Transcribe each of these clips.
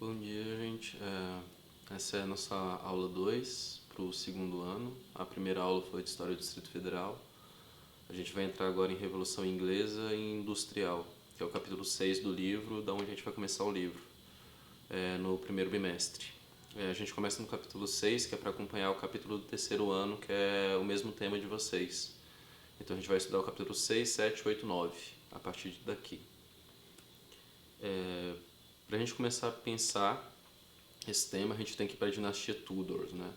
Bom dia, gente. Essa é a nossa aula 2 para o segundo ano. A primeira aula foi de História do Distrito Federal. A gente vai entrar agora em Revolução Inglesa e Industrial, que é o capítulo 6 do livro, da onde a gente vai começar o livro, no primeiro bimestre. A gente começa no capítulo 6, que é para acompanhar o capítulo do terceiro ano, que é o mesmo tema de vocês. Então a gente vai estudar o capítulo 6, 7, 8, 9, a partir daqui. Para a gente começar a pensar esse tema, a gente tem que ir para a dinastia Tudor, né?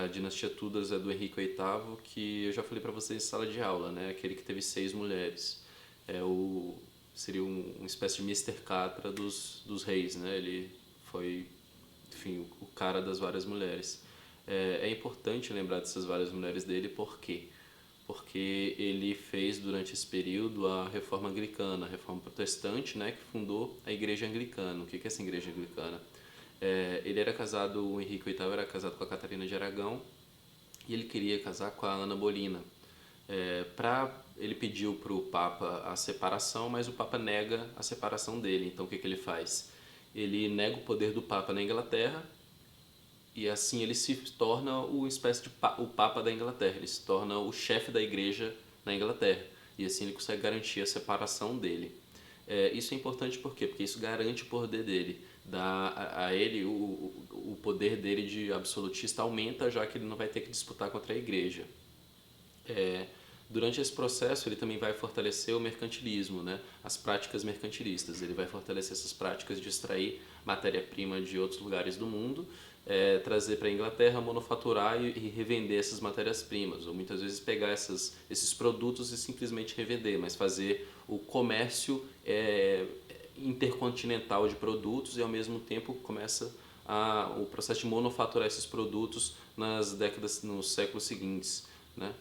A dinastia Tudor é do Henrique VIII, que eu já falei para vocês em sala de aula, né? Aquele que teve 6 mulheres. Seria uma espécie de Mister Catra dos reis, né? Ele foi, enfim, o cara das várias mulheres. É importante lembrar dessas várias mulheres dele, por quê? Porque ele fez durante esse período a reforma anglicana, a reforma protestante, né, que fundou a igreja anglicana. O que é essa igreja anglicana? Ele era casado, o Henrique VIII era casado com a Catarina de Aragão e ele queria casar com a Ana Bolena. Ele pediu para o Papa a separação, mas o Papa nega a separação dele. Então o que ele faz? Ele nega o poder do Papa na Inglaterra e assim ele se torna o espécie de o Papa da Inglaterra. Ele se torna o chefe da igreja na Inglaterra e assim ele consegue garantir a separação dele. Isso é importante por quê? Porque isso garante o poder dele, dá a ele o poder dele de absolutista aumenta, já que ele não vai ter que disputar contra a igreja. Durante esse processo, ele também vai fortalecer o mercantilismo, né? As práticas mercantilistas. Ele vai fortalecer essas práticas de extrair matéria-prima de outros lugares do mundo, trazer para a Inglaterra, manufaturar e revender essas matérias-primas, ou muitas vezes pegar esses produtos e simplesmente revender, mas fazer o comércio intercontinental de produtos e ao mesmo tempo começa o processo de manufaturar esses produtos nos séculos seguintes, né?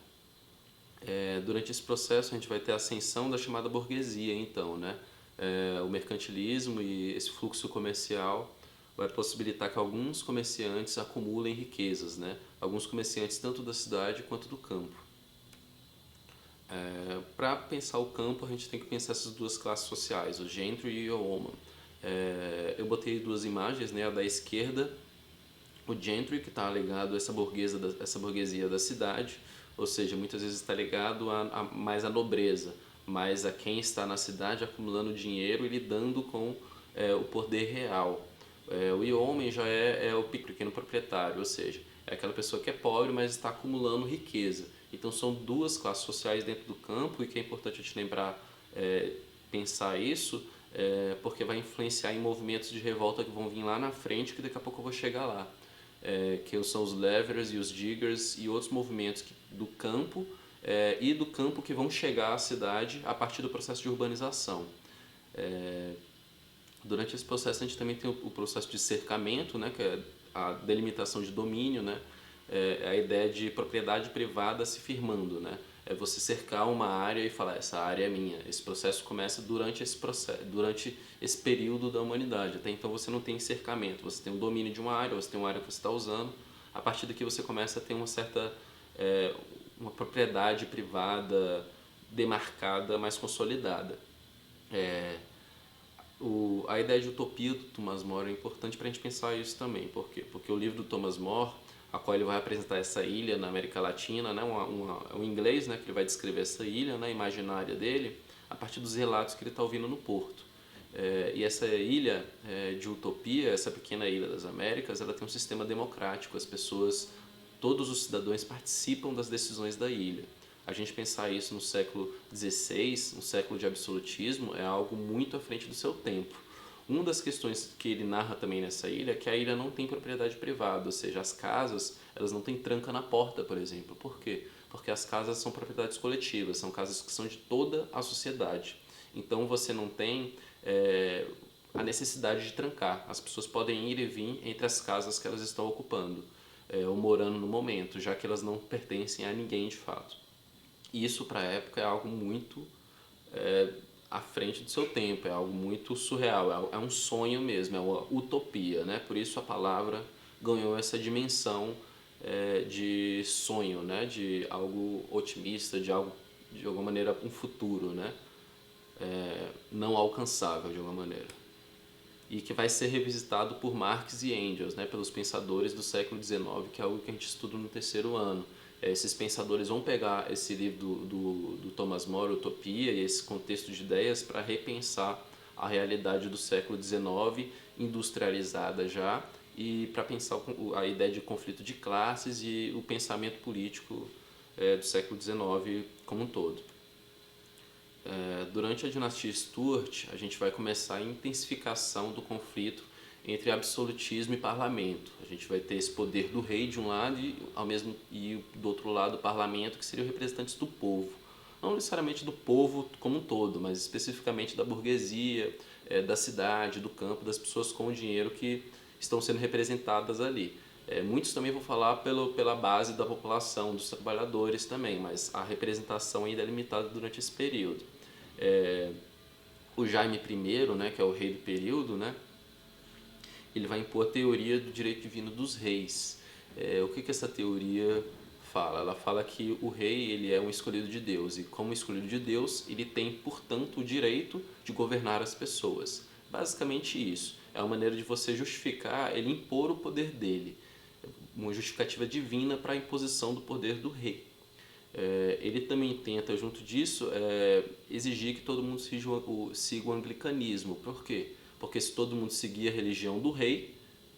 Durante esse processo a gente vai ter a ascensão da chamada burguesia, então, né? O mercantilismo e esse fluxo comercial vai possibilitar que alguns comerciantes acumulem riquezas, né? Alguns comerciantes tanto da cidade quanto do campo. Para pensar o campo, a gente tem que pensar essas duas classes sociais, o gentry e o yeoman. Eu botei duas imagens, né? A da esquerda, o gentry, que está ligado a essa burguesia da cidade, ou seja, muitas vezes está ligado mais à nobreza, mais a quem está na cidade acumulando dinheiro e lidando com o poder real. O yeoman já é o pequeno proprietário, ou seja, é aquela pessoa que é pobre, mas está acumulando riqueza. Então são duas classes sociais dentro do campo e que é importante a gente lembrar, pensar isso, porque vai influenciar em movimentos de revolta que vão vir lá na frente, que daqui a pouco eu vou chegar lá. Que são os leverers e os diggers e outros movimentos do campo e do campo que vão chegar à cidade a partir do processo de urbanização. Durante esse processo a gente também tem o processo de cercamento, né, que é a delimitação de domínio, né, a ideia de propriedade privada se firmando, né, é você cercar uma área e falar essa área é minha. Esse processo começa durante esse período da humanidade. Até então você não tem cercamento, você tem o domínio de uma área, você tem uma área que você está usando. A partir daqui você começa a ter uma certa uma propriedade privada demarcada, mais consolidada. A ideia de utopia do Thomas More é importante para a gente pensar isso também. Por quê? Porque o livro do Thomas More, a qual ele vai apresentar essa ilha na América Latina, né, um inglês, né, que ele vai descrever essa ilha, né, imaginária dele, a partir dos relatos que ele está ouvindo no porto. E essa ilha de utopia, essa pequena ilha das Américas, ela tem um sistema democrático. As pessoas, todos os cidadãos participam das decisões da ilha. A gente pensar isso no século XVI, um século de absolutismo, é algo muito à frente do seu tempo. Uma das questões que ele narra também nessa ilha é que a ilha não tem propriedade privada, ou seja, as casas elas não têm tranca na porta, por exemplo. Por quê? Porque as casas são propriedades coletivas, são casas que são de toda a sociedade. Então você não tem a necessidade de trancar. As pessoas podem ir e vir entre as casas que elas estão ocupando ou morando no momento, já que elas não pertencem a ninguém de fato. E isso para a época é algo muito à frente do seu tempo, é algo muito surreal, é um sonho mesmo, é uma utopia, né? Por isso a palavra ganhou essa dimensão de sonho, né? De algo otimista, de algo de alguma maneira um futuro, né? Não alcançável de alguma maneira. e que vai ser revisitado por Marx e Engels, né, pelos pensadores do século XIX, que é algo que a gente estuda no terceiro ano. Esses pensadores vão pegar esse livro do Thomas More, Utopia, e esse contexto de ideias para repensar a realidade do século XIX, industrializada já, e para pensar a ideia de conflito de classes e o pensamento político do século XIX como um todo. Durante a dinastia Stuart, a gente vai começar a intensificação do conflito entre absolutismo e parlamento. A gente vai ter esse poder do rei de um lado e do outro lado o parlamento, que seriam representantes do povo. Não necessariamente do povo como um todo, mas especificamente da burguesia, da cidade, do campo, das pessoas com dinheiro que estão sendo representadas ali. Muitos também vão falar pela base da população, dos trabalhadores também, mas a representação ainda é limitada durante esse período. O Jaime I, né, que é o rei do período, né, ele vai impor a teoria do direito divino dos reis. O que essa teoria fala? Ela fala que o rei ele é um escolhido de Deus e, como escolhido de Deus, ele tem, portanto, o direito de governar as pessoas. Basicamente isso. É uma maneira de você justificar, ele impor o poder dele. Uma justificativa divina para a imposição do poder do rei. Ele também tenta, junto disso, exigir que todo mundo siga o anglicanismo. Por quê? Porque se todo mundo seguir a religião do rei,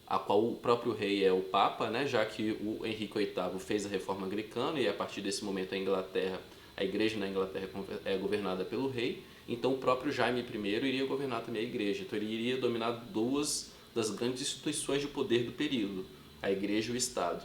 a qual o próprio rei é o Papa, né, já que o Henrique VIII fez a reforma anglicana e a partir desse momento a igreja na Inglaterra é governada pelo rei, então o próprio Jaime I iria governar também a igreja. Então ele iria dominar duas das grandes instituições de poder do período, a igreja e o Estado.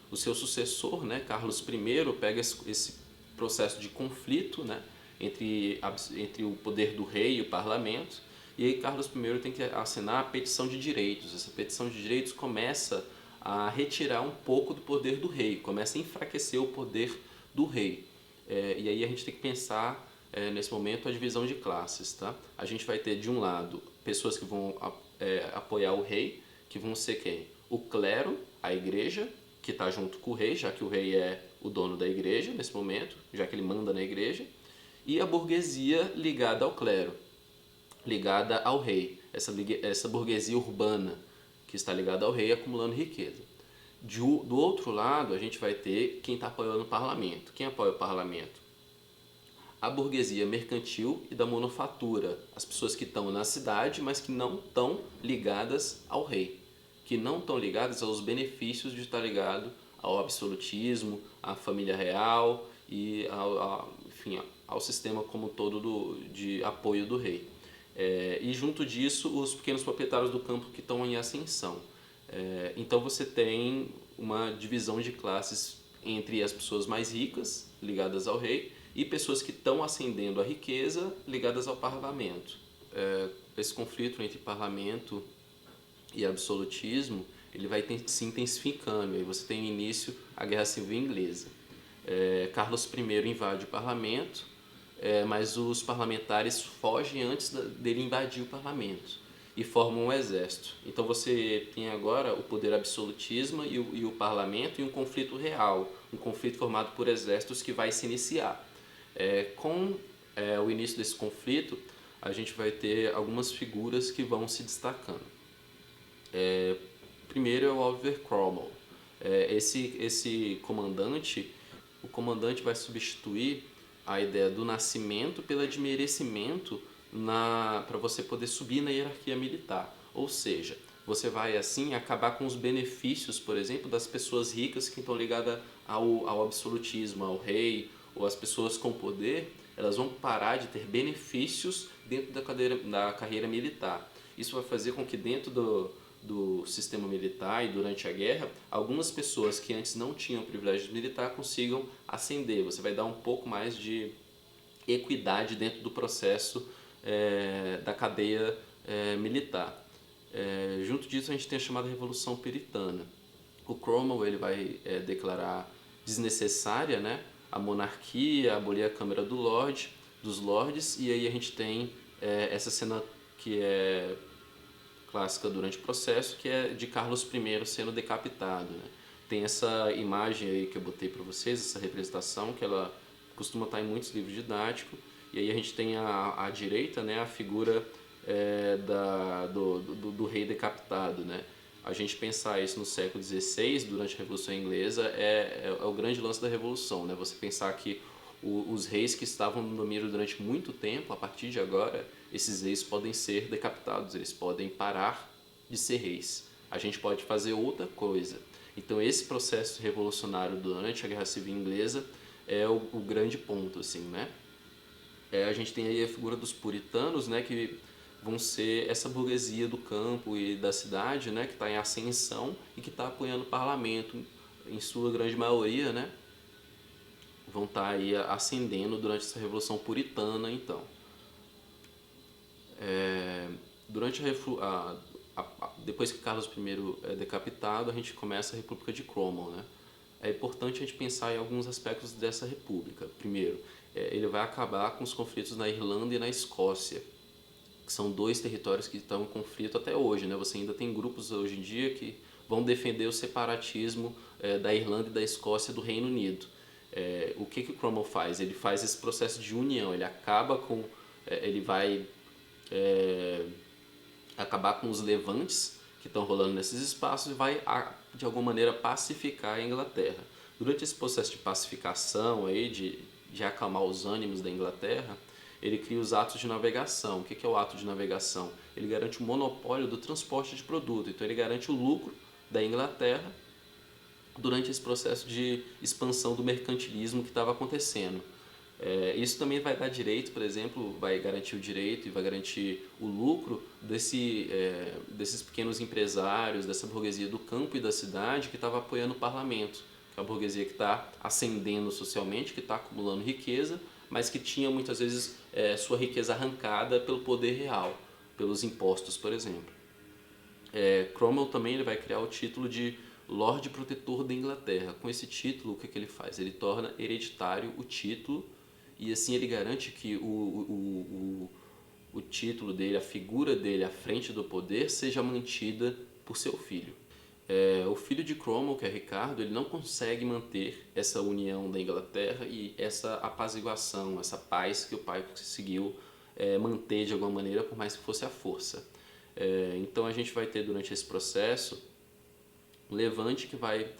O seu sucessor, né, Carlos I, pega esse processo de conflito, né, entre o poder do rei e o parlamento, e aí Carlos I tem que assinar a petição de direitos. Essa petição de direitos começa a retirar um pouco do poder do rei, começa a enfraquecer o poder do rei. E aí a gente tem que pensar, nesse momento, a divisão de classes. Tá? A gente vai ter, de um lado, pessoas que vão apoiar o rei, que vão ser quem? O clero, a igreja, que está junto com o rei, já que o rei é o dono da igreja nesse momento, já que ele manda na igreja, e a burguesia ligada ao clero, ligada ao rei, essa burguesia urbana que está ligada ao rei acumulando riqueza. Do outro lado, a gente vai ter quem está apoiando o parlamento. Quem apoia o parlamento? A burguesia mercantil e da manufatura, as pessoas que estão na cidade, mas que não estão ligadas ao rei, que não estão ligadas aos benefícios de estar ligado ao absolutismo, à família real e ao sistema como um todo de apoio do rei. E junto disso, os pequenos proprietários do campo que estão em ascensão. Então você tem uma divisão de classes entre as pessoas mais ricas, ligadas ao rei, e pessoas que estão ascendendo à riqueza, ligadas ao parlamento. Esse conflito entre parlamento e absolutismo, ele vai se intensificando. Aí você tem no início a Guerra Civil Inglesa. Carlos I invade o parlamento, mas os parlamentares fogem antes dele invadir o parlamento e formam um exército. Então você tem agora o poder absolutismo e o parlamento e um conflito real, um conflito formado por exércitos que vai se iniciar. Com o início desse conflito, a gente vai ter algumas figuras que vão se destacando. Primeiro é o Oliver Cromwell. Esse comandante, o comandante vai substituir a ideia do nascimento pela de merecimento para você poder subir na hierarquia militar. Ou seja, você vai assim acabar com os benefícios, por exemplo, das pessoas ricas que estão ligadas ao absolutismo, ao rei, ou as pessoas com poder, elas vão parar de ter benefícios dentro da carreira militar. Isso vai fazer com que dentro do sistema militar e durante a guerra, algumas pessoas que antes não tinham privilégio militar consigam ascender. Você vai dar um pouco mais de equidade dentro do processo da cadeia militar. Junto disso, a gente tem a chamada Revolução Puritana. O Cromwell ele vai declarar desnecessária, né, a monarquia, abolir a Câmara dos Lordes, e aí a gente tem essa cena que é clássica durante o processo, que é de Carlos I sendo decapitado. Né? Tem essa imagem aí que eu botei para vocês, essa representação, que ela costuma estar em muitos livros didáticos, e aí a gente tem à direita, né, a figura do rei decapitado, né? A gente pensar isso no século XVI, durante a Revolução Inglesa, é o grande lance da Revolução, né? Você pensar que os reis que estavam no domínio durante muito tempo, a partir de agora, esses reis podem ser decapitados, eles podem parar de ser reis. A gente pode fazer outra coisa. Então esse processo revolucionário durante a Guerra Civil Inglesa é o grande ponto, assim, né? A gente tem aí a figura dos puritanos, né, que vão ser essa burguesia do campo e da cidade, né, que está em ascensão e que está apoiando o parlamento, em sua grande maioria, né, vão estar aí ascendendo durante essa revolução puritana, então. Durante depois que Carlos I é decapitado, a gente começa a República de Cromwell, né? É importante a gente pensar em alguns aspectos dessa república. Primeiro, ele vai acabar com os conflitos na Irlanda e na Escócia, que são dois territórios que estão em conflito até hoje, né? Você ainda tem grupos hoje em dia que vão defender o separatismo da Irlanda e da Escócia do Reino Unido. O que o Cromwell faz? Ele faz esse processo de união, ele acaba com... ele vai acabar com os levantes que estão rolando nesses espaços e vai, de alguma maneira, pacificar a Inglaterra. Durante esse processo de pacificação, aí, de acalmar os ânimos da Inglaterra, ele cria os atos de navegação. O que é o ato de navegação? Ele garante o monopólio do transporte de produto, então ele garante o lucro da Inglaterra durante esse processo de expansão do mercantilismo que estava acontecendo. Isso também vai dar direito, por exemplo, vai garantir o direito e vai garantir o lucro desses pequenos empresários, dessa burguesia do campo e da cidade que estava apoiando o parlamento, que é a burguesia que está ascendendo socialmente, que está acumulando riqueza, mas que tinha muitas vezes sua riqueza arrancada pelo poder real, pelos impostos, por exemplo. Cromwell também ele vai criar o título de Lorde Protetor da Inglaterra. Com esse título, o que ele faz? Ele torna hereditário o título e assim ele garante que o título dele, a figura dele à frente do poder seja mantida por seu filho. O filho de Cromwell, que é Ricardo, ele não consegue manter essa união da Inglaterra e essa apaziguação, essa paz que o pai conseguiu manter de alguma maneira, por mais que fosse à força. Então a gente vai ter durante esse processo o Levante que vai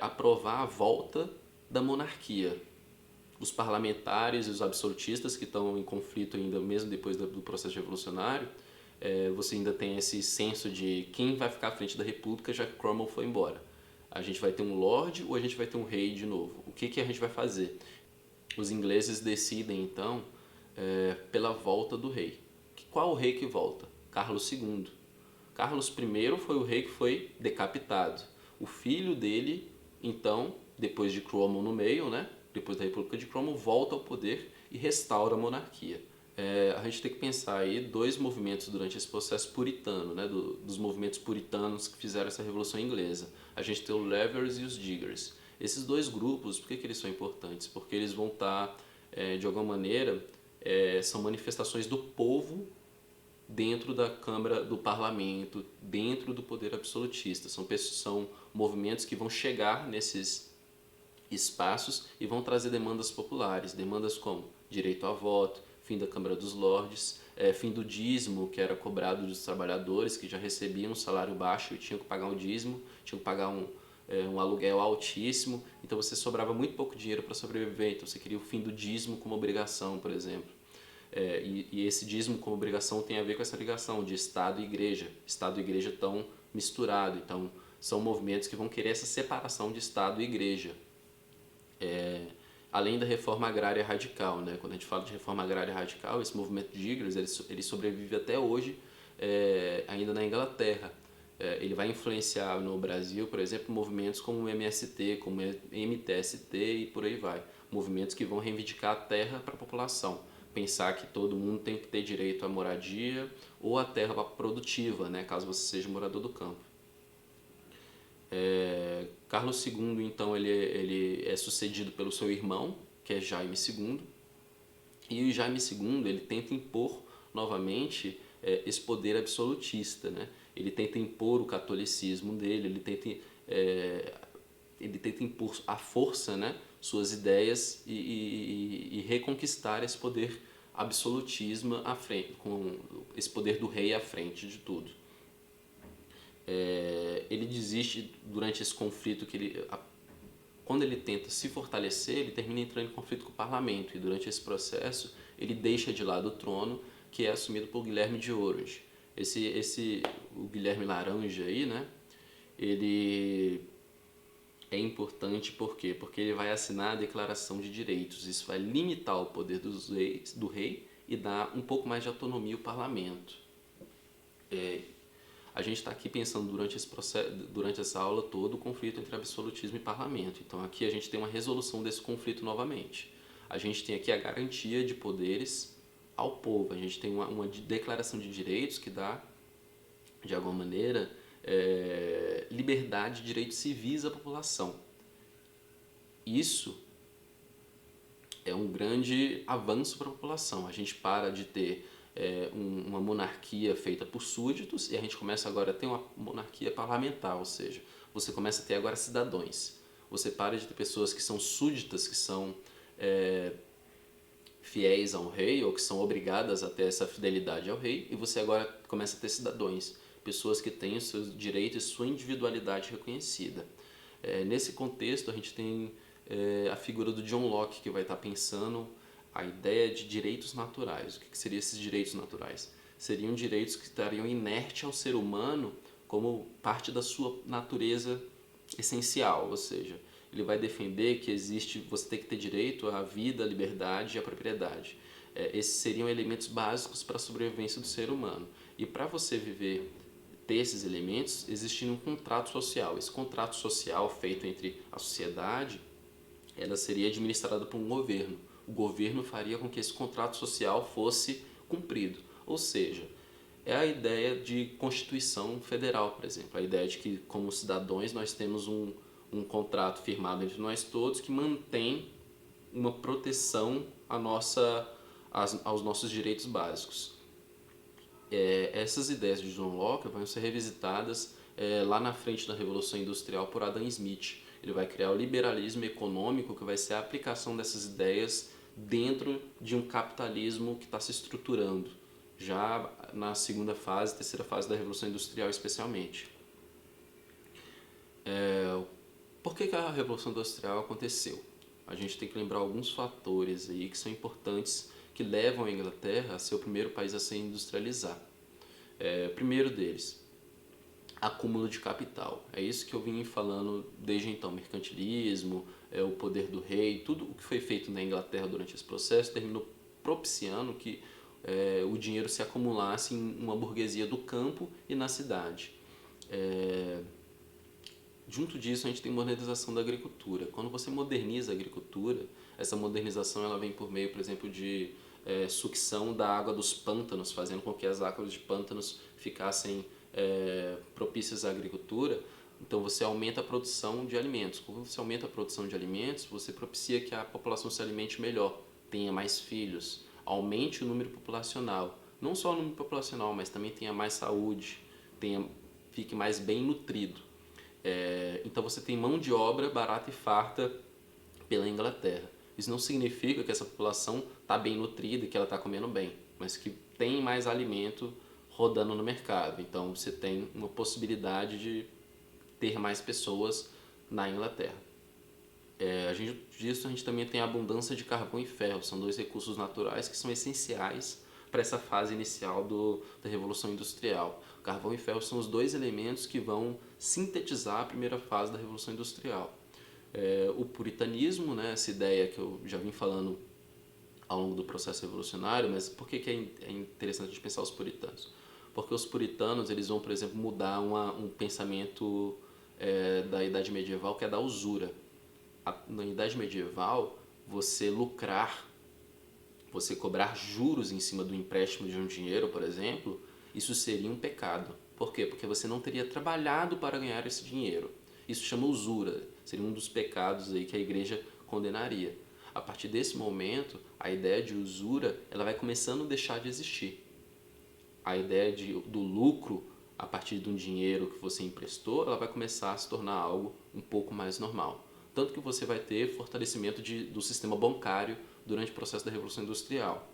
aprovar a volta da monarquia. Os parlamentares e os absolutistas que estão em conflito ainda mesmo depois do processo revolucionário, você ainda tem esse senso de quem vai ficar à frente da república já que Cromwell foi embora. A gente vai ter um lorde ou a gente vai ter um rei de novo? O que a gente vai fazer? Os ingleses decidem então pela volta do rei. Qual o rei que volta? Carlos II. Carlos I foi o rei que foi decapitado. O filho dele, então, depois de Cromwell no meio, né? Depois da República de Cromwell, volta ao poder e restaura a monarquia. A gente tem que pensar aí dois movimentos durante esse processo puritano, né? Dos movimentos puritanos que fizeram essa Revolução Inglesa. A gente tem os Levers e os Diggers. Esses dois grupos, por que eles são importantes? Porque eles vão estar, de alguma maneira, são manifestações do povo dentro da Câmara do Parlamento, dentro do poder absolutista. São movimentos que vão chegar nesses espaços e vão trazer demandas populares, demandas como direito a voto, fim da Câmara dos Lordes, fim do dízimo que era cobrado dos trabalhadores que já recebiam um salário baixo e tinham que pagar um dízimo, tinham que pagar um aluguel altíssimo, então você sobrava muito pouco dinheiro para sobreviver, então você queria o fim do dízimo como obrigação, por exemplo. E esse dízimo como obrigação tem a ver com essa ligação de Estado e Igreja. Estado e Igreja estão misturados, então são movimentos que vão querer essa separação de Estado e Igreja. Além da reforma agrária radical, né? Quando a gente fala de reforma agrária radical, esse movimento de Diggers ele sobrevive até hoje ainda na Inglaterra. Ele vai influenciar no Brasil, por exemplo, movimentos como o MST, como o MTST e por aí vai. Movimentos que vão reivindicar a terra para a população. Pensar que todo mundo tem que ter direito à moradia ou à terra produtiva, né? Caso você seja morador do campo. Carlos II, então, ele é sucedido pelo seu irmão, que é Jaime II, e o Jaime II ele tenta impor novamente esse poder absolutista, né? Ele tenta impor o catolicismo dele, ele tenta impor à força, né, suas ideias e reconquistar esse poder absolutismo à frente, com esse poder do rei à frente de tudo. Ele desiste durante esse conflito quando ele tenta se fortalecer, ele termina entrando em conflito com o parlamento, e durante esse processo ele deixa de lado o trono, que é assumido por Guilherme de Orange. O Guilherme Laranja aí, né? Ele é importante por quê? Porque ele vai assinar a Declaração de Direitos. Isso vai limitar o poder do rei e dar um pouco mais de autonomia ao parlamento. A gente está aqui pensando durante essa aula toda o conflito entre absolutismo e parlamento. Então aqui a gente tem uma resolução desse conflito novamente. A gente tem aqui a garantia de poderes ao povo. A gente tem uma declaração de direitos que dá, de alguma maneira, liberdade de direitos civis à população. Isso é um grande avanço para a população. A gente para de ter uma monarquia feita por súditos e a gente começa agora a ter uma monarquia parlamentar, ou seja, você começa a ter agora cidadãos. Você para de ter pessoas que são súditas, que são fiéis ao rei ou que são obrigadas a ter essa fidelidade ao rei, e você agora começa a ter cidadãos, pessoas que têm os seus direitos e sua individualidade reconhecida. Nesse contexto, a gente tem a figura do John Locke, que vai estar pensando a ideia de direitos naturais. O que seriam esses direitos naturais? Seriam direitos que estariam inertes ao ser humano como parte da sua natureza essencial, ou seja, ele vai defender que você tem que ter direito à vida, à liberdade e à propriedade. Esses seriam elementos básicos para a sobrevivência do ser humano. E para você ter esses elementos, existia um contrato social. Esse contrato social feito entre a sociedade, ela seria administrada por um governo. O governo faria com que esse contrato social fosse cumprido. Ou seja, é a ideia de Constituição Federal, por exemplo. A ideia de que, como cidadãos, nós temos um contrato firmado entre nós todos que mantém uma proteção aos nossos direitos básicos. Essas ideias de John Locke vão ser revisitadas lá na frente da Revolução Industrial por Adam Smith. Ele vai criar o liberalismo econômico, que vai ser a aplicação dessas ideias dentro de um capitalismo que está se estruturando, já na segunda fase, terceira fase da Revolução Industrial especialmente. Por que a Revolução Industrial aconteceu? A gente tem que lembrar alguns fatores aí que são importantes, que levam a Inglaterra a ser o primeiro país a se industrializar. Primeiro deles, acúmulo de capital. É isso que eu vim falando desde então, mercantilismo, o poder do rei, tudo o que foi feito na Inglaterra durante esse processo terminou propiciando que o dinheiro se acumulasse em uma burguesia do campo e na cidade. Junto disso, a gente tem modernização da agricultura. Quando você moderniza a agricultura, essa modernização ela vem por meio, por exemplo, de sucção da água dos pântanos, fazendo com que as águas de pântanos ficassem propícias à agricultura. Então você aumenta a produção de alimentos. Quando você aumenta a produção de alimentos, você propicia que a população se alimente melhor, tenha mais filhos, aumente o número populacional. Não só o número populacional, mas também tenha mais saúde, fique mais bem nutrido. Então você tem mão de obra barata e farta pela Inglaterra. Isso não significa que essa população está bem nutrida e que ela está comendo bem, mas que tem mais alimento rodando no mercado. Então você tem uma possibilidade de ter mais pessoas na Inglaterra. A gente também tem a abundância de carvão e ferro. São dois recursos naturais que são essenciais para essa fase inicial da Revolução Industrial. Carvão e ferro são os dois elementos que vão sintetizar a primeira fase da Revolução Industrial. O puritanismo, né, essa ideia que eu já vim falando ao longo do processo revolucionário, mas por que é interessante a gente pensar os puritanos? Porque os puritanos eles vão, por exemplo, mudar um pensamento da Idade Medieval, que é da usura. Na Idade Medieval, você lucrar, você cobrar juros em cima do empréstimo de um dinheiro, por exemplo, isso seria um pecado. Por quê? Porque você não teria trabalhado para ganhar esse dinheiro. Isso chama usura, seria um dos pecados aí que a igreja condenaria. A partir desse momento, a ideia de usura ela vai começando a deixar de existir. A ideia do lucro a partir de um dinheiro que você emprestou, ela vai começar a se tornar algo um pouco mais normal. Tanto que você vai ter fortalecimento do sistema bancário durante o processo da Revolução Industrial.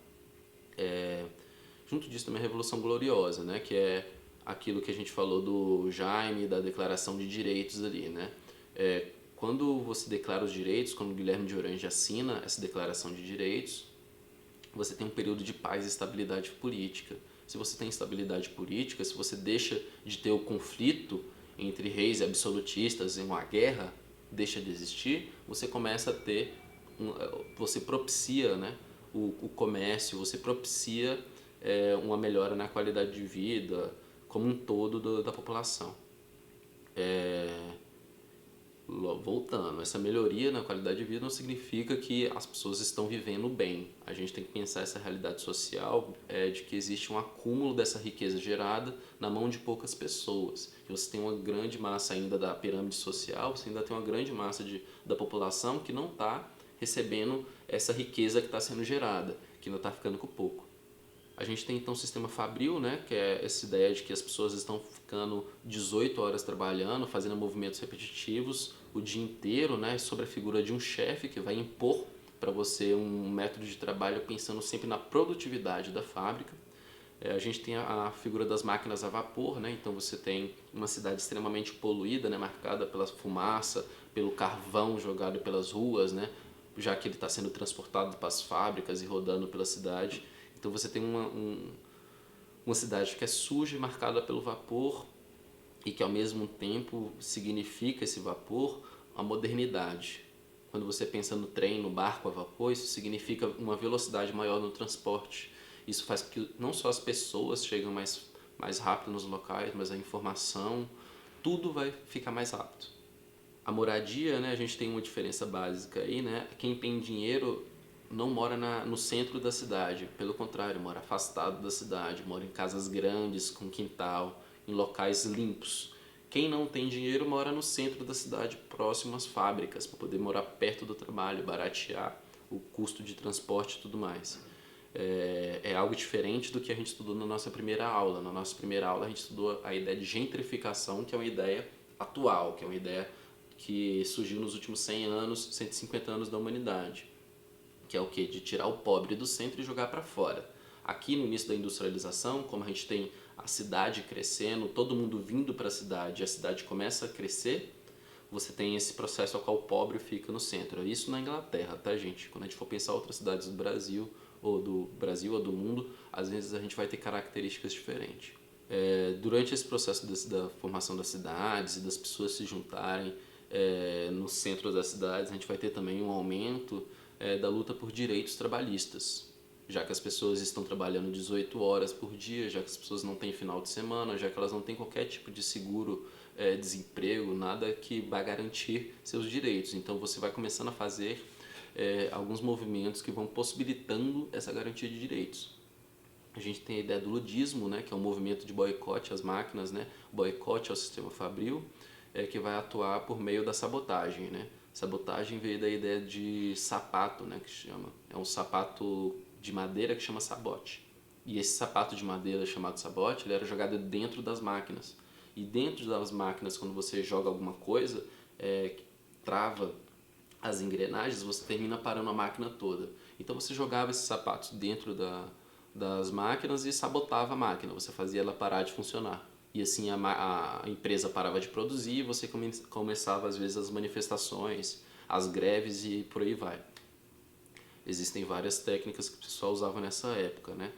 Junto disso também a Revolução Gloriosa, né? Que é aquilo que a gente falou do Jaime, da Declaração de Direitos ali, né? Quando você declara os direitos, quando o Guilherme de Orange assina essa Declaração de Direitos, você tem um período de paz e estabilidade política. Se você tem estabilidade política, se você deixa de ter o conflito entre reis e absolutistas em uma guerra, deixa de existir, você começa a ter, você propicia, né, o comércio, você propicia uma melhora na qualidade de vida como um todo da população. Voltando, essa melhoria na qualidade de vida não significa que as pessoas estão vivendo bem. A gente tem que pensar essa realidade social de que existe um acúmulo dessa riqueza gerada na mão de poucas pessoas. E você tem uma grande massa ainda da pirâmide social, você ainda tem uma grande massa da população que não está recebendo essa riqueza que está sendo gerada, que ainda está ficando com pouco. A gente tem então o sistema fabril, né, que é essa ideia de que as pessoas estão ficando 18 horas trabalhando, fazendo movimentos repetitivos o dia inteiro, né, sobre a figura de um chefe que vai impor para você um método de trabalho pensando sempre na produtividade da fábrica. A gente tem a figura das máquinas a vapor, né, então você tem uma cidade extremamente poluída, né, marcada pela fumaça, pelo carvão jogado pelas ruas, né, já que ele está sendo transportado para as fábricas e rodando pela cidade. Então você tem uma cidade que é suja e marcada pelo vapor e que ao mesmo tempo significa esse vapor a modernidade. Quando você pensa no trem, no barco a vapor, isso significa uma velocidade maior no transporte. Isso faz com que não só as pessoas cheguem mais rápido nos locais, mas a informação, tudo vai ficar mais rápido. A moradia, né, a gente tem uma diferença básica aí, né? Quem tem dinheiro não mora no centro da cidade, pelo contrário, mora afastado da cidade, mora em casas grandes, com quintal, em locais limpos. Quem não tem dinheiro mora no centro da cidade, próximo às fábricas, para poder morar perto do trabalho, baratear o custo de transporte e tudo mais. É algo diferente do que a gente estudou na nossa primeira aula. Na nossa primeira aula a gente estudou a ideia de gentrificação, que é uma ideia atual, que é uma ideia que surgiu nos últimos 100 anos, 150 anos da humanidade. Que é o quê? De tirar o pobre do centro e jogar para fora. Aqui no início da industrialização, como a gente tem a cidade crescendo, todo mundo vindo para a cidade começa a crescer, você tem esse processo ao qual o pobre fica no centro. Isso na Inglaterra, tá, gente? Quando a gente for pensar outras cidades do Brasil ou do mundo, às vezes a gente vai ter características diferentes. Durante esse processo da formação das cidades e das pessoas se juntarem no centro das cidades, a gente vai ter também um aumento da luta por direitos trabalhistas, já que as pessoas estão trabalhando 18 horas por dia, já que as pessoas não têm final de semana, já que elas não têm qualquer tipo de seguro, desemprego, nada que vai garantir seus direitos. Então você vai começando a fazer alguns movimentos que vão possibilitando essa garantia de direitos. A gente tem a ideia do ludismo, né, que é um movimento de boicote às máquinas, né, boicote ao sistema fabril, que vai atuar por meio da sabotagem, né. Sabotagem veio da ideia de sapato, né, que chama. É um sapato de madeira que chama sabote. E esse sapato de madeira chamado sabote, ele era jogado dentro das máquinas. E dentro das máquinas, quando você joga alguma coisa, trava as engrenagens, você termina parando a máquina toda. Então você jogava esses sapatos dentro das máquinas e sabotava a máquina, você fazia ela parar de funcionar. E assim a empresa parava de produzir e você começava às vezes as manifestações, as greves e por aí vai. Existem várias técnicas que o pessoal usava nessa época, né?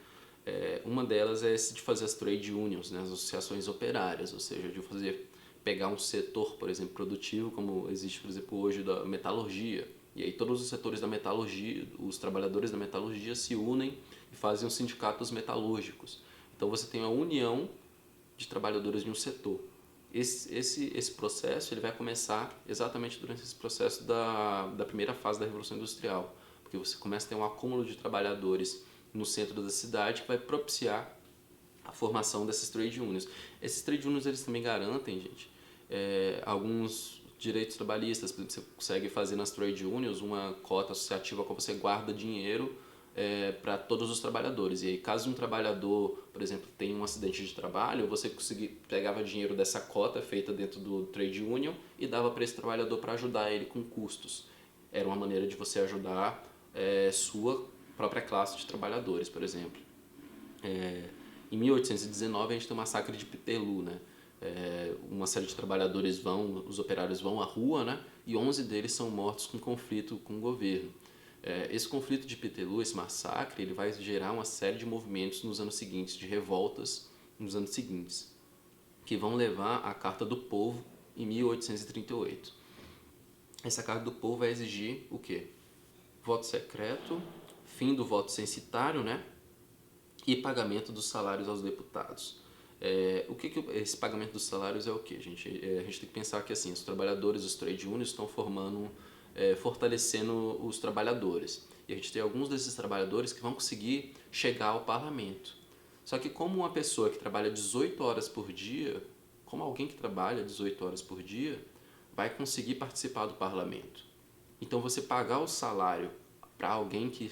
Uma delas é esse de fazer as trade unions, né? As associações operárias, ou seja, de pegar um setor, por exemplo, produtivo, como existe, por exemplo, hoje da metalurgia. E aí todos os setores da metalurgia, os trabalhadores da metalurgia se unem e fazem os sindicatos metalúrgicos. Então você tem a união de trabalhadores de um setor. Esse processo ele vai começar exatamente durante esse processo da primeira fase da Revolução Industrial, porque você começa a ter um acúmulo de trabalhadores no centro da cidade que vai propiciar a formação desses trade unions. Esses trade unions eles também garantem, gente, alguns direitos trabalhistas. Por exemplo, você consegue fazer nas trade unions uma cota associativa com você guarda dinheiro para todos os trabalhadores. E aí, caso um trabalhador, por exemplo, tenha um acidente de trabalho, você pegava dinheiro dessa cota feita dentro do trade union e dava para esse trabalhador para ajudar ele com custos. Era uma maneira de você ajudar sua própria classe de trabalhadores, por exemplo. Em 1819 a gente tem o massacre de Peterloo, né? Uma série de trabalhadores os operários vão à rua, né? E 11 deles são mortos com conflito com o governo. Esse conflito de Peterloo, esse massacre, ele vai gerar uma série de movimentos nos anos seguintes, de revoltas nos anos seguintes, que vão levar à Carta do Povo em 1838. Essa Carta do Povo vai exigir o quê? Voto secreto, fim do voto censitário, né? E pagamento dos salários aos deputados. Esse pagamento dos salários é o que, gente? A gente tem que pensar que assim, os trabalhadores, os trade unions estão fortalecendo os trabalhadores. E a gente tem alguns desses trabalhadores que vão conseguir chegar ao parlamento. Só que como uma pessoa que trabalha 18 horas por dia, como alguém que trabalha 18 horas por dia, vai conseguir participar do parlamento. Então você pagar o salário para alguém que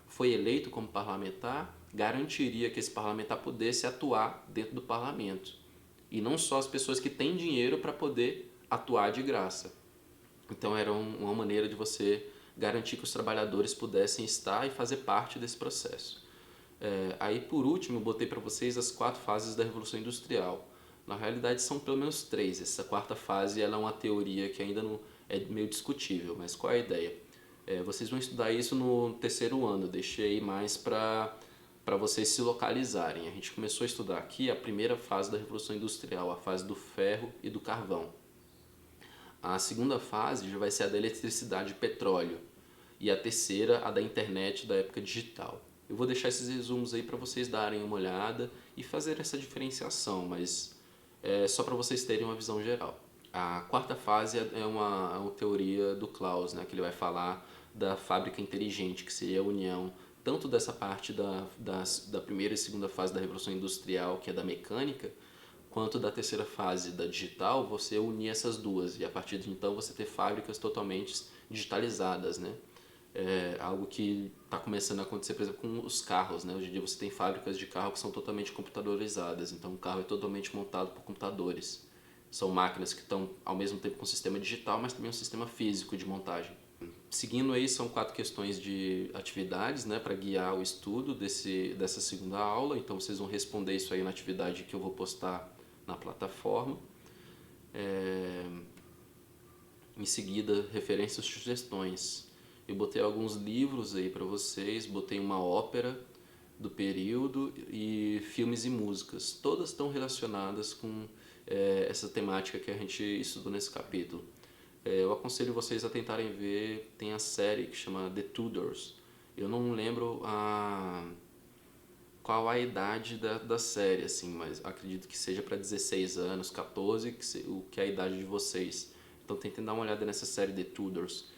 foi eleito como parlamentar, garantiria que esse parlamentar pudesse atuar dentro do parlamento. E não só as pessoas que têm dinheiro para poder atuar de graça. Então era uma maneira de você garantir que os trabalhadores pudessem estar e fazer parte desse processo. Aí por último eu botei para vocês as 4 fases da Revolução Industrial. Na realidade são pelo menos 3. Essa quarta fase ela é uma teoria que ainda não é meio discutível, mas qual é a ideia? Vocês vão estudar isso no 3º ano, deixei mais para vocês se localizarem. A gente começou a estudar aqui a primeira fase da Revolução Industrial, a fase do ferro e do carvão. A segunda fase já vai ser a da eletricidade e petróleo. E a terceira, a da internet da época digital. Eu vou deixar esses resumos aí para vocês darem uma olhada e fazer essa diferenciação, mas só para vocês terem uma visão geral. A quarta fase é uma teoria do Claus, né, que ele vai falar da fábrica inteligente, que seria a união tanto dessa parte da primeira e segunda fase da Revolução Industrial, que é da mecânica, quanto da terceira fase da digital, você unir essas duas e a partir de então você ter fábricas totalmente digitalizadas, né? Algo que está começando a acontecer, por exemplo, com os carros, né? Hoje em dia você tem fábricas de carro que são totalmente computadorizadas, então o carro é totalmente montado por computadores. São máquinas que estão ao mesmo tempo com um sistema digital, mas também um sistema físico de montagem. Seguindo aí, são 4 questões de atividades, né, para guiar o estudo dessa segunda aula. Então vocês vão responder isso aí na atividade que eu vou postar na plataforma. Em seguida, referências e sugestões. Eu botei alguns livros aí para vocês, botei uma ópera do período e filmes e músicas. Todas estão relacionadas com essa temática que a gente estudou nesse capítulo. Eu aconselho vocês a tentarem ver, tem a série que chama The Tudors. Eu não lembro qual a idade da série, assim, mas acredito que seja para 16 anos, 14, que é a idade de vocês. Então tentem dar uma olhada nessa série The Tudors.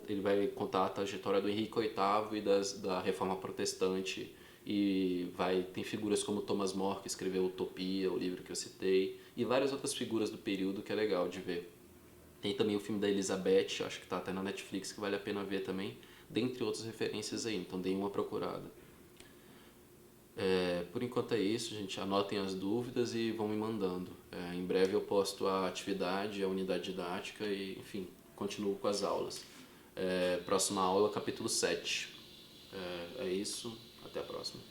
Ele vai contar a trajetória do Henrique VIII e da Reforma Protestante. E tem figuras como Thomas More, que escreveu Utopia, o livro que eu citei, e várias outras figuras do período que é legal de ver. Tem também o filme da Elizabeth, acho que está até na Netflix, que vale a pena ver também, dentre outras referências aí, então deem uma procurada. Por enquanto é isso, gente. Anotem as dúvidas e vão me mandando. Em breve eu posto a atividade, a unidade didática e, enfim, continuo com as aulas. Próxima aula, capítulo 7. É isso. Até a próxima.